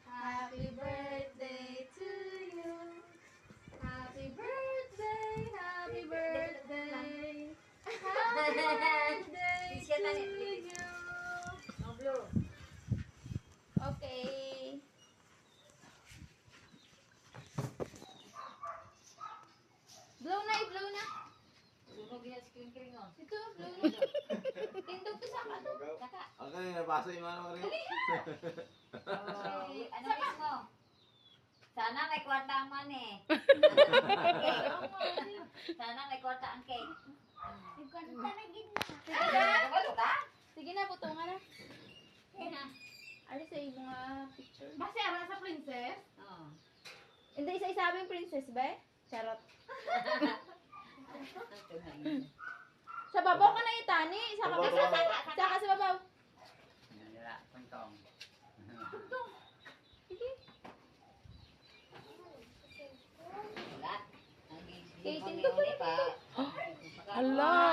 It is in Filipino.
Happy birthday to you. Happy birthday, happy birthday. Happy birthday to you. Okay. Blow na, i-blow na. Sunog niya screen oh. Ito, blow na. Tindog to sa ano. Saka. Okay, nabasa yung ano rin. Ano mismo? Sana may kwarta ang man eh. Sana may kwarta ang cake. May kwanta na gitna. Ano ka? Sige na, butungan na. Sige na. Ano sa yung mga picture? Basta abang sa princess. Oo. Hindi, isa-isabing princess ba? Charot. Sa babaw ka na itani. Saka sa babaw. Nila, puntong. Sige. Wala. Okay, Ang tindog gigil pa. Ala!